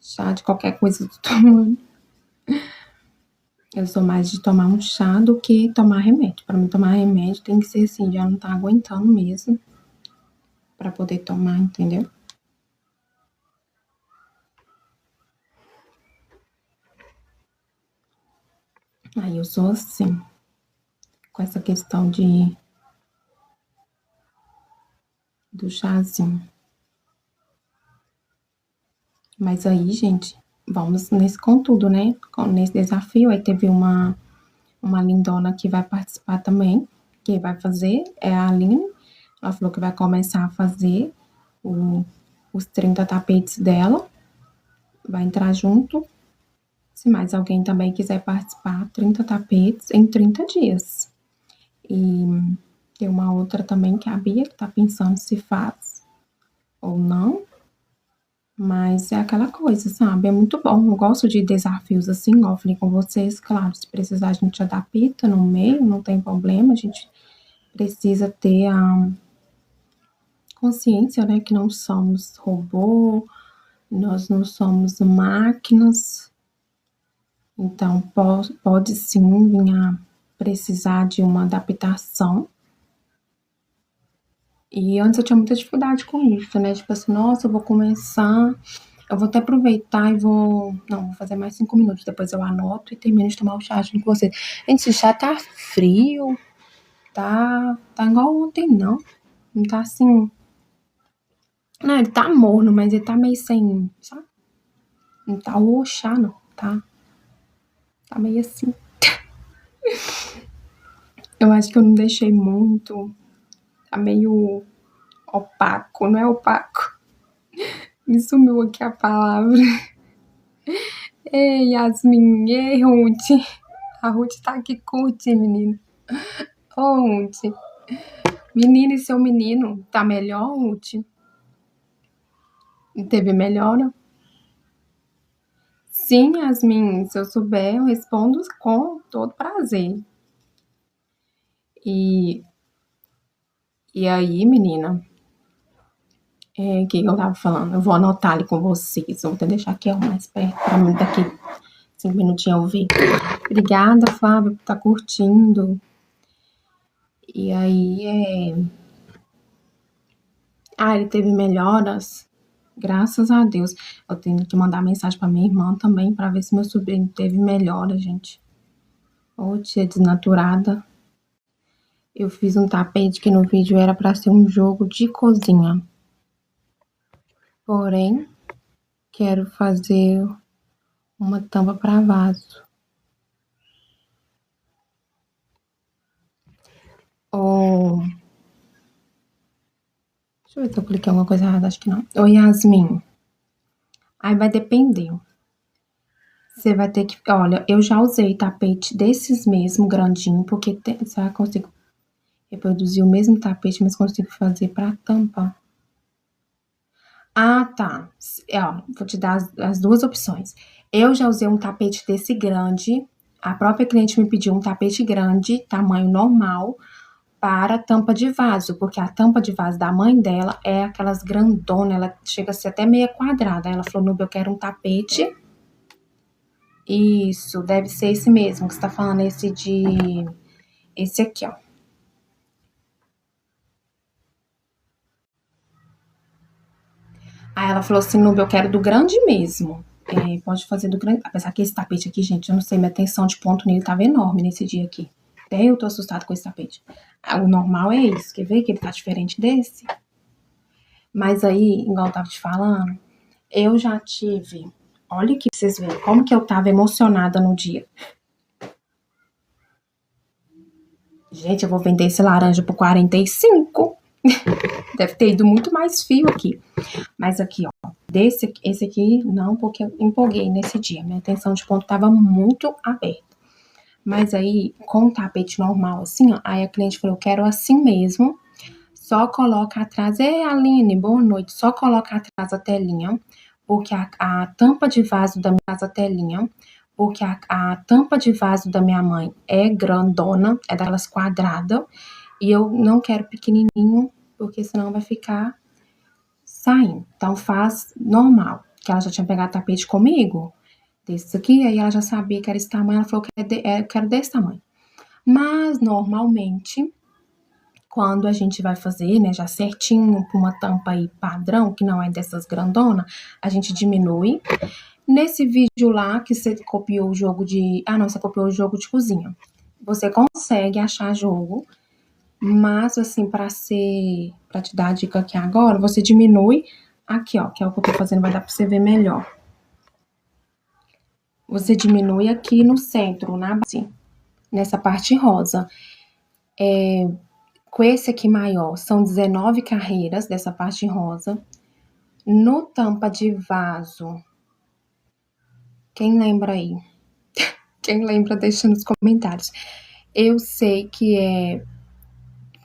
chá de qualquer coisa do tamanho. Eu sou mais de tomar um chá do que tomar remédio. Pra mim, tomar remédio tem que ser assim, já não tá aguentando mesmo pra poder tomar, entendeu? Aí eu sou assim, com essa questão do chazinho. Mas aí, gente, vamos nesse contudo, né? Nesse desafio. Aí teve uma lindona que vai participar também, que vai fazer, é a Aline. Ela falou que vai começar a fazer os 30 tapetes dela, vai entrar junto. Se mais alguém também quiser participar, 30 tapetes em 30 dias. E tem uma outra também, que é a Bia, que tá pensando se faz ou não. Mas é aquela coisa, sabe? É muito bom. Eu gosto de desafios assim, igual eu falei com vocês. Claro, se precisar, a gente adapta no meio, não tem problema. A gente precisa ter a consciência, né, que não somos robô, nós não somos máquinas. Então, pode sim vir a precisar de uma adaptação. E antes eu tinha muita dificuldade com isso, né? Tipo assim, nossa, eu vou começar, eu vou até aproveitar e vou fazer mais 5 minutos, depois eu anoto e termino de tomar o chá junto com você. Gente, esse chá tá frio, tá igual ontem, não. Não tá assim. Não, ele tá morno, mas ele tá meio sem, sabe? Não tá o chá, não. Tá meio assim. Eu acho que eu não deixei muito. Tá meio opaco, não é opaco? Me sumiu aqui a palavra. Ei, Yasmin, ei, Ruth. A Ruth tá aqui curtindo, menina. Ô, Ruth. Menina, e seu menino? Tá melhor, Ruth? Teve melhora? Sim, Yasmin, se eu souber, eu respondo com todo prazer. E, e aí, menina, o que eu tava falando? Eu vou anotar ali com vocês. Eu vou até deixar aqui ó, mais perto pra mim daqui 5 minutinhos eu ouvir. Obrigada, Flávia, por estar curtindo. E aí, ele teve melhoras? Graças a Deus. Eu tenho que mandar mensagem pra minha irmã também, pra ver se meu sobrinho teve melhora, gente. Ô, tia desnaturada. Eu fiz um tapete que no vídeo era pra ser um jogo de cozinha. Porém, quero fazer uma tampa pra vaso. Ô, deixa eu ver se eu cliquei alguma coisa errada, acho que não. Ô, Yasmin, aí vai depender. Você vai ter que. Olha, eu já usei tapete desses mesmo, grandinho, porque você consigo reproduzir o mesmo tapete, mas consigo fazer pra tampa. Ah, tá. Ó, vou te dar as duas opções. Eu já usei um tapete desse grande. A própria cliente me pediu um tapete grande, tamanho normal, para tampa de vaso, porque a tampa de vaso da mãe dela é aquelas grandonas, ela chega a ser até meia quadrada. Aí ela falou, Nubia, eu quero um tapete. Isso, deve ser esse mesmo que você tá falando, esse aqui, ó. Aí ela falou assim, Nubia, eu quero do grande mesmo. Pode fazer do grande. Apesar que esse tapete aqui, gente, eu não sei, minha tensão de ponto nele tava enorme nesse dia aqui. Até eu tô assustada com esse tapete. O normal é esse, quer ver que ele tá diferente desse? Mas aí, igual eu tava te falando, eu já tive. Olha aqui pra vocês verem como que eu tava emocionada no dia. Gente, eu vou vender esse laranja por 45. Deve ter ido muito mais fio aqui. Mas aqui, ó. Esse aqui, não, porque eu empolguei nesse dia. Minha tensão de ponto tava muito aberta. Mas aí, com o tapete normal, assim, ó, aí a cliente falou, eu quero assim mesmo. Só coloca atrás. Ei, Aline, boa noite. Só coloca atrás a telinha, porque a tampa de vaso da minha telinha, porque a tampa de vaso da minha mãe é grandona, é daquelas quadradas, e eu não quero pequenininho, porque senão vai ficar saindo. Então faz normal, que ela já tinha pegado tapete comigo. desses aqui, aí ela já sabia que era esse tamanho, ela falou que quero desse tamanho. Mas, normalmente, quando a gente vai fazer, né, já certinho, com uma tampa aí padrão, que não é dessas grandona, a gente diminui. Nesse vídeo lá que você copiou o jogo de... Ah, não, você copiou o jogo de cozinha. Você consegue achar jogo, mas, assim, pra te dar a dica aqui agora, você diminui aqui, ó, que é o que eu tô fazendo, vai dar pra você ver melhor. Você diminui aqui no centro, na base, nessa parte rosa. Com esse aqui maior, são 19 carreiras dessa parte rosa. No tampa de vaso, quem lembra aí? Quem lembra, deixa nos comentários. Eu sei que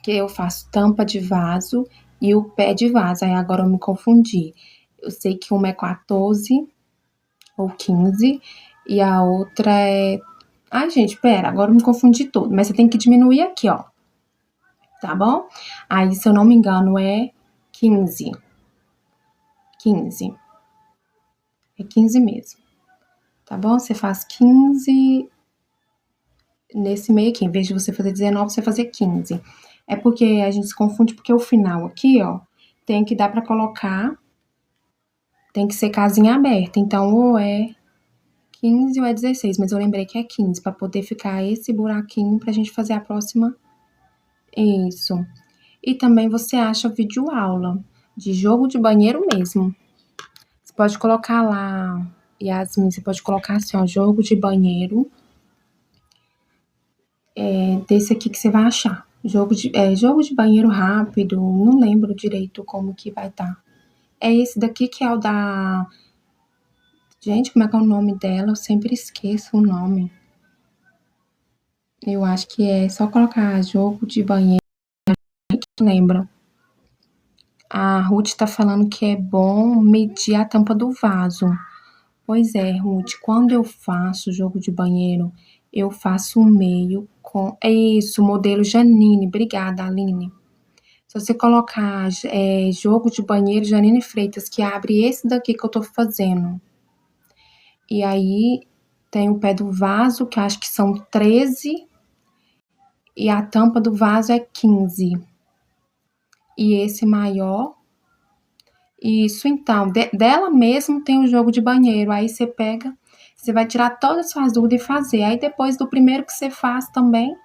eu faço tampa de vaso e o pé de vaso. Aí agora eu me confundi. Eu sei que uma é 14 ou 15 e a outra é... Ai, gente, pera, agora eu me confundi tudo. Mas você tem que diminuir aqui, ó. Tá bom? Aí, se eu não me engano, é 15. 15. É 15 mesmo. Tá bom? Você faz 15 nesse meio aqui. Em vez de você fazer 19, você fazer 15. É porque a gente se confunde, porque o final aqui, ó, tem que dar pra colocar, tem que ser casinha aberta. Então, ou é 15 ou é 16, mas eu lembrei que é 15, pra poder ficar esse buraquinho pra gente fazer a próxima. Isso. E também você acha vídeo aula de jogo de banheiro mesmo. Você pode colocar lá, Yasmin, você pode colocar assim, ó, jogo de banheiro. Desse aqui que você vai achar. Jogo de banheiro rápido, não lembro direito como que vai estar. É esse daqui que é o da... Gente, como é que é o nome dela? Eu sempre esqueço o nome. Eu acho que é só colocar jogo de banheiro, que lembra. A Ruth tá falando que é bom medir a tampa do vaso. Pois é, Ruth, quando eu faço jogo de banheiro, eu faço o meio com... É isso, modelo Janine. Obrigada, Aline. Se você colocar jogo de banheiro Janine Freitas, que abre esse daqui que eu tô fazendo. E aí tem o pé do vaso, que acho que são 13. E a tampa do vaso é 15. E esse maior... Isso, então, dela mesmo tem o jogo de banheiro. Aí você pega, você vai tirar todas as suas dúvidas e fazer. Aí depois do primeiro que você faz também...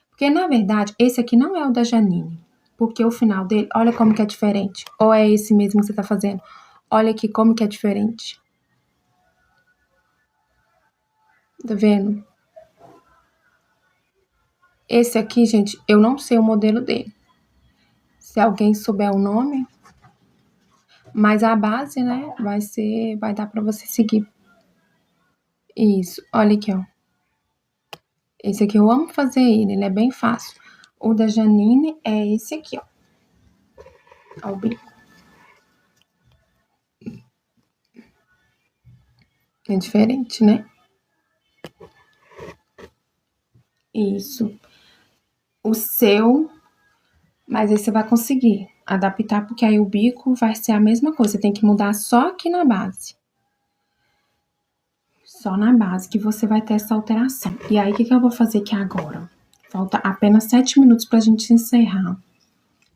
Porque, na verdade, esse aqui não é o da Janine. Porque o final dele, olha como que é diferente. Ou é esse mesmo que você tá fazendo? Olha aqui como que é diferente. Tá vendo? Esse aqui, gente, eu não sei o modelo dele. Se alguém souber o nome. Mas a base, né, vai dar pra você seguir. Isso, olha aqui, ó. Esse aqui eu amo fazer ele é bem fácil. O da Janine é esse aqui, ó. Ó o bico. É diferente, né? Isso. O seu, mas aí você vai conseguir adaptar, porque aí o bico vai ser a mesma coisa. Você tem que mudar só aqui na base. Só na base que você vai ter essa alteração. E aí, o que eu vou fazer aqui agora? Falta apenas 7 minutos pra gente encerrar.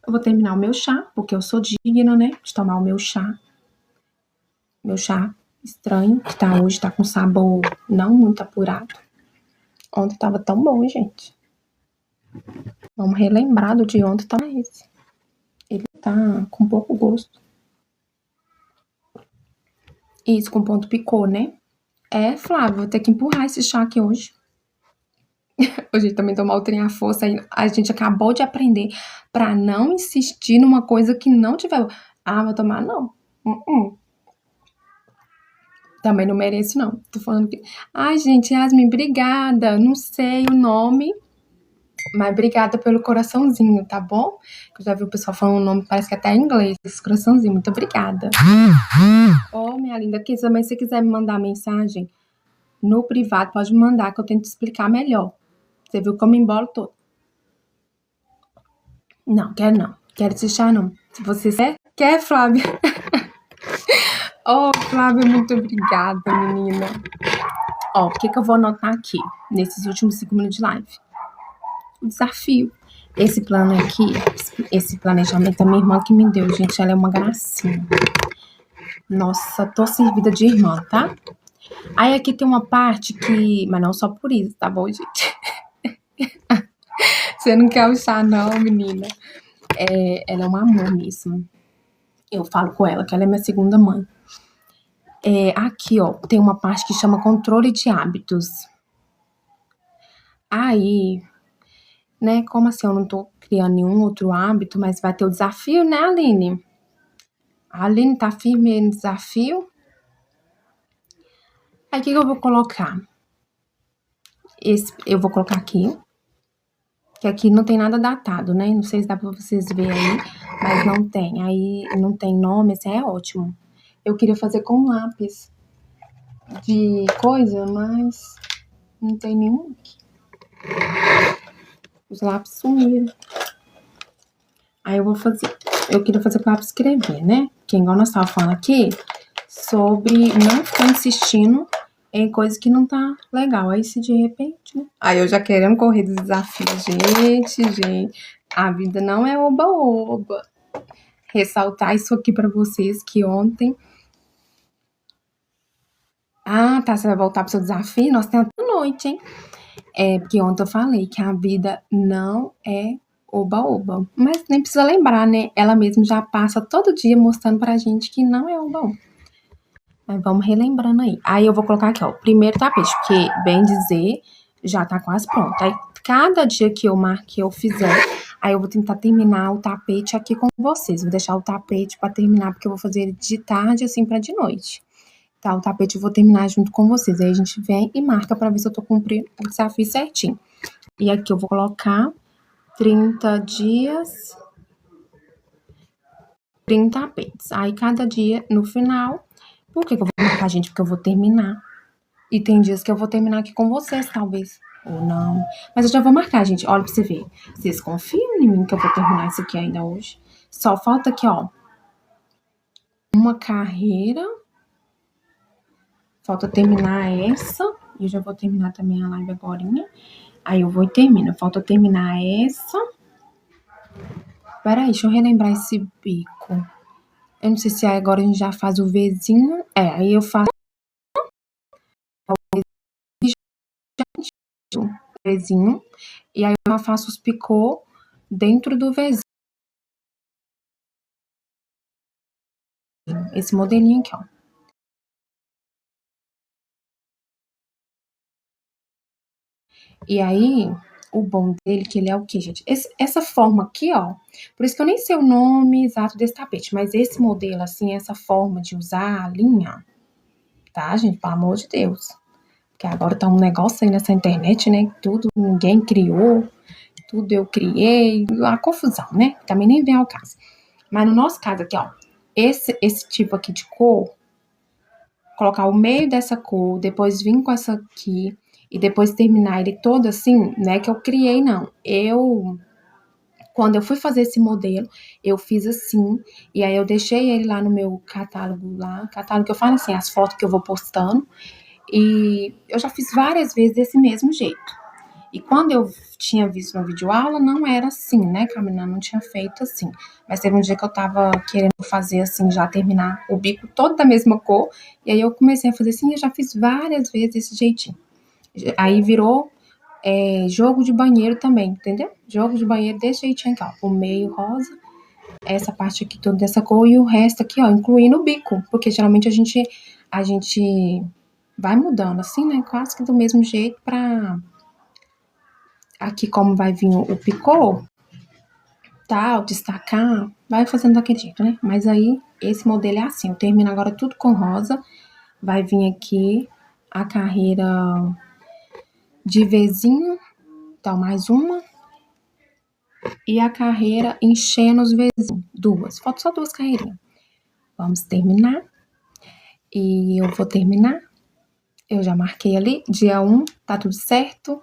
Eu vou terminar o meu chá, porque eu sou digna, né, de tomar o meu chá. Meu chá estranho, que hoje tá com sabor não muito apurado. Ontem tava tão bom, gente. Vamos relembrar do de ontem, tá esse. Ele tá com pouco gosto. Isso, com ponto picô, né? Flávio, vou ter que empurrar esse chá aqui hoje. Hoje também tomar o trem à força. A gente acabou de aprender pra não insistir numa coisa que não tiver... Ah, vou tomar, não. Também não mereço, não. Tô falando que... Ai, gente, Yasmin, obrigada. Não sei o nome, mas obrigada pelo coraçãozinho, tá bom? Eu já vi o pessoal falando o nome, parece que até é em inglês, esse coraçãozinho. Muito obrigada. Minha linda, aqui também, se você quiser me mandar mensagem no privado, pode me mandar, que eu tento te explicar melhor. Você viu como eu embolo todo. Não, quero não. Quero te deixar, não. Se você quer, Flávia. Oh, Flávia, muito obrigada, menina. Ó, o que eu vou anotar aqui, nesses últimos 5 minutos de live? O desafio. Esse plano aqui, esse planejamento, a minha irmã que me deu, gente, ela é uma gracinha. Nossa, tô servida de irmã, tá? Aí aqui tem uma parte que... Mas não só por isso, tá bom, gente? Você não quer o chá, não, menina. Ela é um amor mesmo. Eu falo com ela que ela é minha segunda mãe. Aqui, ó, tem uma parte que chama controle de hábitos. Aí, né, como assim eu não tô criando nenhum outro hábito, mas vai ter o desafio, né, Aline? A Aline tá firme no desafio. Aí, o que eu vou colocar? Eu vou colocar aqui, que aqui não tem nada datado, né? Não sei se dá pra vocês verem aí, mas não tem. Aí, não tem nome, assim, é ótimo. Eu queria fazer com lápis de coisa, mas não tem nenhum aqui. Os lápis sumiram. Aí eu vou fazer. Eu queria fazer com lápis escrever, né? Que igual nós estávamos falando aqui, sobre não ficar insistindo em coisas que não tá legal. Aí se de repente, né? Aí eu já querendo correr dos desafios. Gente, a vida não é oba-oba. Ressaltar isso aqui pra vocês, que ontem... Ah, tá, você vai voltar pro seu desafio? Nós temos até noite, hein? Porque ontem eu falei que a vida não é oba-oba. Mas nem precisa lembrar, né? Ela mesma já passa todo dia mostrando pra gente que não é oba-oba. Mas vamos relembrando aí. Aí eu vou colocar aqui, ó, o primeiro tapete, porque, bem dizer, já tá quase pronto. Aí, cada dia que eu marquei, eu fizer, aí eu vou tentar terminar o tapete aqui com vocês. Vou deixar o tapete pra terminar, porque eu vou fazer ele de tarde, assim, pra de noite. Tá, o tapete eu vou terminar junto com vocês. Aí a gente vem e marca pra ver se eu tô cumprindo o desafio certinho. E aqui eu vou colocar 30 dias, 30 tapetes. Aí cada dia, no final... Por que eu vou marcar, gente? Porque eu vou terminar. E tem dias que eu vou terminar aqui com vocês, talvez. Ou não. Mas eu já vou marcar, gente. Olha pra você ver. Vocês confiam em mim que eu vou terminar isso aqui ainda hoje? Só falta aqui, ó, uma carreira. Falta terminar essa. E eu já vou terminar também a live agorinha. Aí eu vou e termino. Falta terminar essa. Peraí, deixa eu relembrar esse bico. Eu não sei se agora a gente já faz o Vzinho. Aí eu faço o Vzinho. E aí eu faço os picô dentro do Vzinho. Esse modelinho aqui, ó. E aí, o bom dele, que ele é o quê, gente? Essa forma aqui, ó, por isso que eu nem sei o nome exato desse tapete, mas esse modelo, assim, essa forma de usar a linha, tá, gente? Pelo amor de Deus. Porque agora tá um negócio aí nessa internet, né? Tudo ninguém criou, tudo eu criei, a confusão, né? Também nem vem ao caso. Mas no nosso caso aqui, ó, esse tipo aqui de cor, colocar o meio dessa cor, depois vir com essa aqui, e depois terminar ele todo assim, não é que eu criei, não. Quando eu fui fazer esse modelo, eu fiz assim, e aí eu deixei ele lá no meu catálogo que eu falo assim, as fotos que eu vou postando, e eu já fiz várias vezes desse mesmo jeito. E quando eu tinha visto no videoaula, não era assim, né, que a menina não tinha feito assim. Mas teve um dia que eu tava querendo fazer assim, já terminar o bico todo da mesma cor, e aí eu comecei a fazer assim, e eu já fiz várias vezes desse jeitinho. Aí virou jogo de banheiro também, entendeu? Jogo de banheiro desse jeitinho aqui, ó. O meio rosa, essa parte aqui toda dessa cor e o resto aqui, ó, incluindo o bico. Porque geralmente a gente vai mudando assim, né? Quase que do mesmo jeito pra... Aqui como vai vir o picô, tal, destacar, vai fazendo daquele jeito, né? Mas aí, esse modelo é assim. Eu termino agora tudo com rosa. Vai vir aqui a carreira de Vzinho, então mais uma, e a carreira enchendo os Vzinhos, duas, faltam só 2 carreirinhas. Vamos terminar, e eu vou terminar, eu já marquei ali, dia 1, tá tudo certo,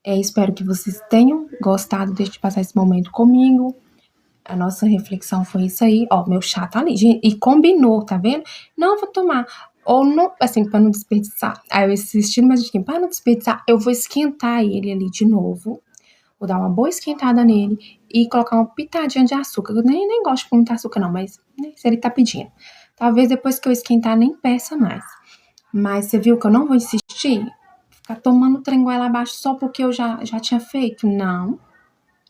espero que vocês tenham gostado de passar esse momento comigo, A nossa reflexão foi isso aí. Ó, meu chá tá ali, gente, e combinou, tá vendo? Não vou tomar. Ou não, assim, pra não desperdiçar. Aí eu assisti no Magic Kingdom, pra não desperdiçar, eu vou esquentar ele ali de novo. Vou dar uma boa esquentada nele e colocar uma pitadinha de açúcar. Eu nem gosto de muita açúcar, não, mas né, se ele tá pedindo. Talvez depois que eu esquentar, nem peça mais. Mas você viu que eu não vou insistir? Ficar tomando trem lá abaixo só porque eu já tinha feito? Não,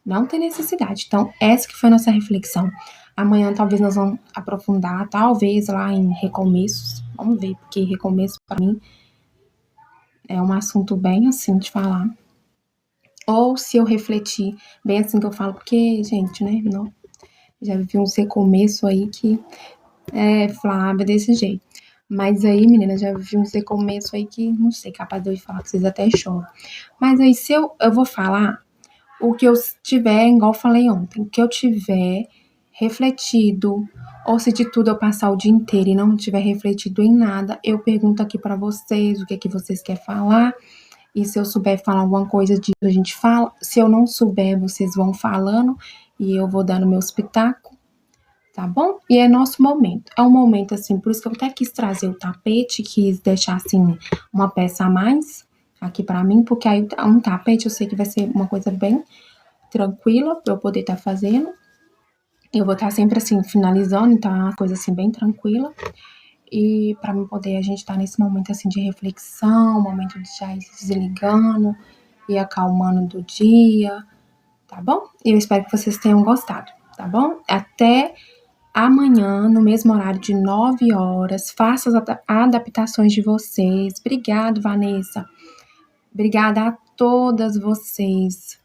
não tem necessidade. Então, essa que foi a nossa reflexão. Amanhã talvez nós vamos aprofundar, talvez lá em recomeços. Vamos ver, porque recomeço para mim é um assunto bem assim de falar. Ou se eu refletir, bem assim que eu falo, porque, gente, né, não, já vivi uns recomeços aí que é Flávia desse jeito. Mas aí, menina, já vivi uns recomeços aí que, não sei, capaz de eu ir falar que vocês até choram. Mas aí, se eu vou falar o que eu tiver, igual eu falei ontem, o que eu tiver refletido, ou se de tudo eu passar o dia inteiro e não tiver refletido em nada, eu pergunto aqui pra vocês o que é que vocês querem falar. E se eu souber falar alguma coisa disso, a gente fala. Se eu não souber, vocês vão falando e eu vou dando meu espetáculo, tá bom? E é nosso momento. É um momento assim, por isso que eu até quis trazer o tapete, quis deixar assim uma peça a mais aqui pra mim, porque aí um tapete eu sei que vai ser uma coisa bem tranquila pra eu poder estar fazendo. Eu vou estar sempre assim finalizando, então é uma coisa assim bem tranquila. E para mim poder a gente estar nesse momento assim de reflexão, momento de já ir se desligando e acalmando do dia, tá bom? E eu espero que vocês tenham gostado, tá bom? Até amanhã, no mesmo horário de 9 horas. Faça as adaptações de vocês. Obrigado, Vanessa. Obrigada a todas vocês.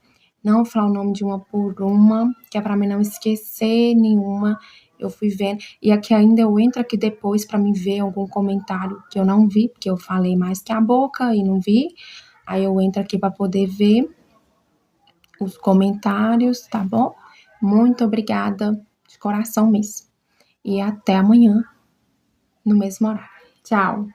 Não vou falar o nome de uma por uma, que é para mim não esquecer nenhuma. Eu fui vendo. E aqui ainda eu entro aqui depois para me ver algum comentário que eu não vi, porque eu falei mais que a boca e não vi. Aí eu entro aqui para poder ver os comentários, tá bom? Muito obrigada, de coração mesmo. E até amanhã, no mesmo horário. Tchau!